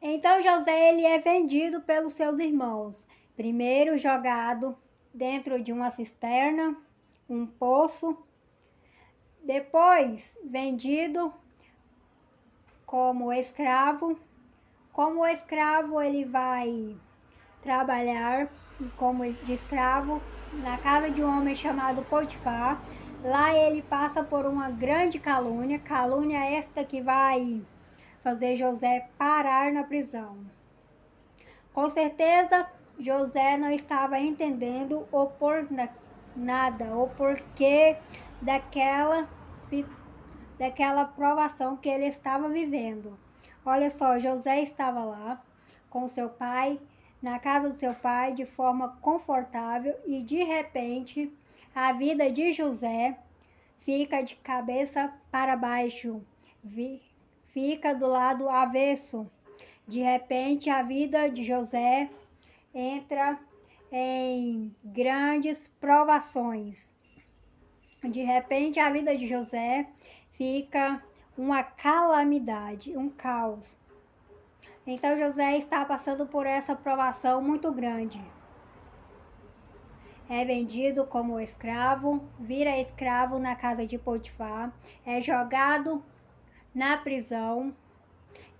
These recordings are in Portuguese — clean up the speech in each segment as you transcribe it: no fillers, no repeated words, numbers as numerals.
Então José ele é vendido pelos seus irmãos. Primeiro jogado dentro de uma cisterna, um poço. Depois vendido como escravo. Como escravo ele vai trabalhar como de escravo na casa de um homem chamado Potifar. Lá ele passa por uma grande calúnia, calúnia esta que vai fazer José parar na prisão. Com certeza, José não estava entendendo o porquê daquela provação que ele estava vivendo. Olha só, José estava lá com seu pai, na casa do seu pai, de forma confortável, e de repente a vida de José fica de cabeça para baixo, fica do lado avesso. De repente a vida de José entra em grandes provações. De repente a vida de José fica uma calamidade, um caos. Então José está passando por essa provação muito grande. É vendido como escravo, vira escravo na casa de Potifar, é jogado na prisão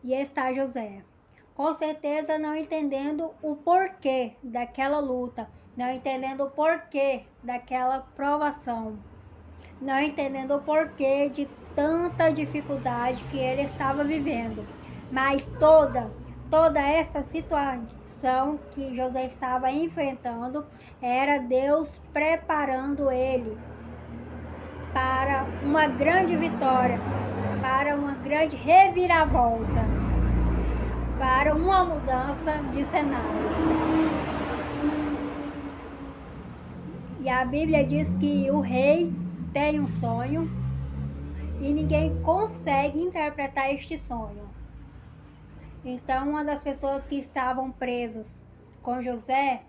e está José. Com certeza não entendendo o porquê daquela luta, não entendendo o porquê daquela provação, não entendendo o porquê de tanta dificuldade que ele estava vivendo. Mas toda essa situação que José estava enfrentando era Deus preparando ele para uma grande vitória, para uma grande reviravolta, para uma mudança de cenário. E a Bíblia diz que o rei tem um sonho e ninguém consegue interpretar este sonho. Então, uma das pessoas que estavam presas com José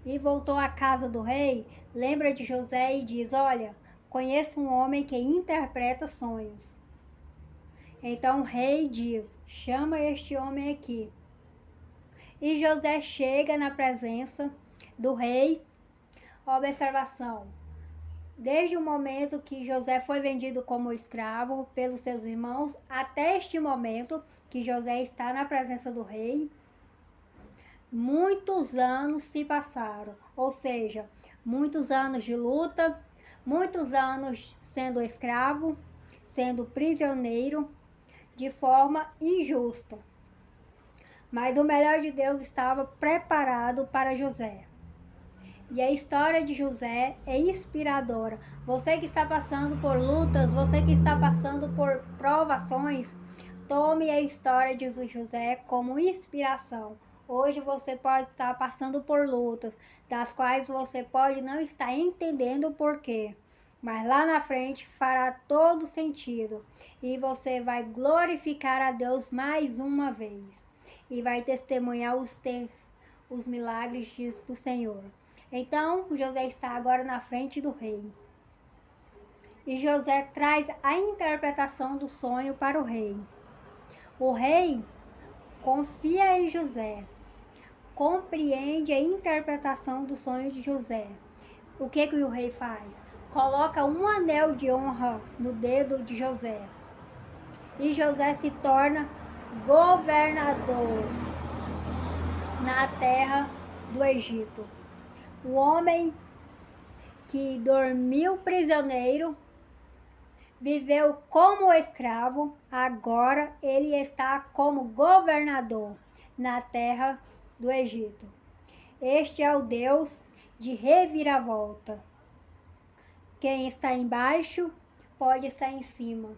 e voltou à casa do rei, lembra de José e diz: olha, conheço um homem que interpreta sonhos. Então o rei diz: chama este homem aqui. E José chega na presença do rei. Observação: desde o momento que José foi vendido como escravo pelos seus irmãos, até este momento que José está na presença do rei, muitos anos se passaram, ou seja, muitos anos de luta, muitos anos sendo escravo, sendo prisioneiro, de forma injusta. Mas o melhor de Deus estava preparado para José. E a história de José é inspiradora. Você que está passando por lutas, você que está passando por provações, tome a história de José como inspiração. Hoje você pode estar passando por lutas, das quais você pode não estar entendendo o porquê. Mas lá na frente fará todo sentido. E você vai glorificar a Deus mais uma vez. E vai testemunhar os milagres do Senhor. Então, José está agora na frente do rei. E José traz a interpretação do sonho para o rei. O rei confia em José, compreende a interpretação do sonho de José. O que o rei faz? Coloca um anel de honra no dedo de José. E José se torna governador na terra do Egito. O homem que dormiu prisioneiro, viveu como escravo, agora ele está como governador na terra do Egito. Este é o Deus de reviravolta. Quem está embaixo pode estar em cima.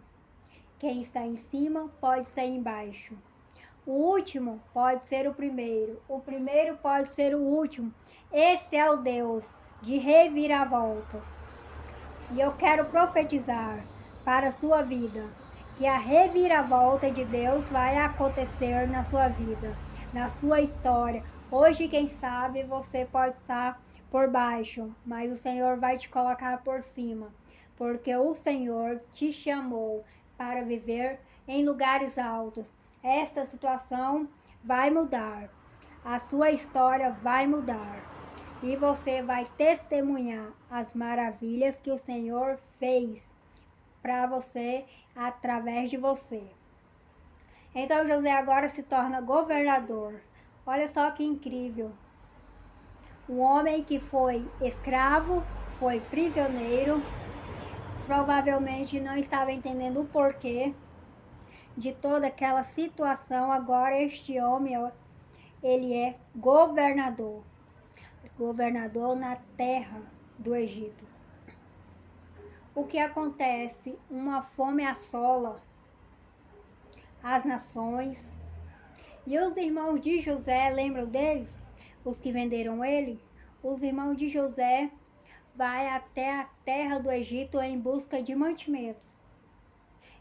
Quem está em cima pode estar embaixo. O último pode ser o primeiro pode ser o último. Esse é o Deus de reviravoltas. E eu quero profetizar para a sua vida que a reviravolta de Deus vai acontecer na sua vida, na sua história. Hoje, quem sabe, você pode estar por baixo, mas o Senhor vai te colocar por cima, porque o Senhor te chamou para viver em lugares altos. esta situação vai mudar. A sua história vai mudar. E você vai testemunhar as maravilhas que o Senhor fez para você, através de você. Então José agora se torna governador. Olha só que incrível. Um homem que foi escravo, foi prisioneiro, provavelmente não estava entendendo o porquê de toda aquela situação. Agora este homem, ele é governador. Governador na terra do Egito. O que acontece? Uma fome assola as nações. E os irmãos de José, lembram deles? Os que venderam ele? Os irmãos de José vai até a terra do Egito em busca de mantimentos.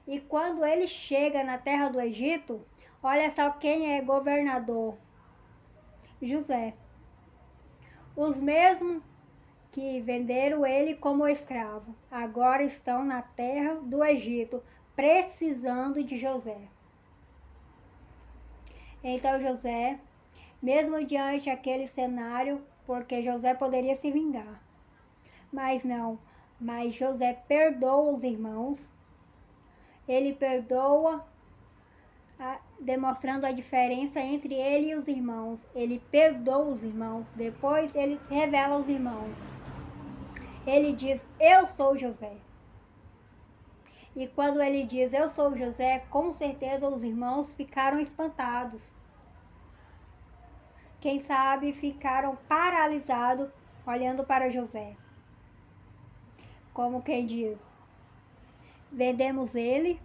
E quando ele chega na terra do Egito, olha só quem é governador. José. Os mesmos que venderam ele como escravo, agora estão na terra do Egito, precisando de José. Então José, mesmo diante daquele cenário, porque José poderia se vingar, mas não, mas José perdoa os irmãos, ele perdoa, demonstrando a diferença entre ele e os irmãos. Ele perdoa os irmãos, depois ele se revela aos irmãos. Ele diz, eu sou José. E quando ele diz, eu sou José, com certeza os irmãos ficaram espantados. Quem sabe ficaram paralisados, olhando para José. Como quem diz, vendemos ele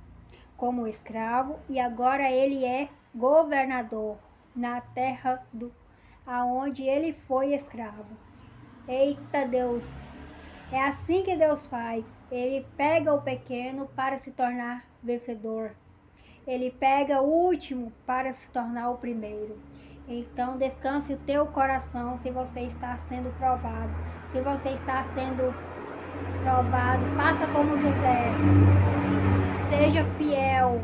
como escravo e agora ele é governador na terra aonde ele foi escravo. Eita Deus! É assim que Deus faz. Ele pega o pequeno para se tornar vencedor. Ele pega o último para se tornar o primeiro. Então descanse o teu coração se você está sendo provado. Se você está sendo provado, faça como José. Seja fiel,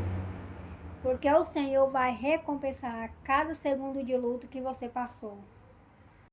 porque o Senhor vai recompensar cada segundo de luto que você passou.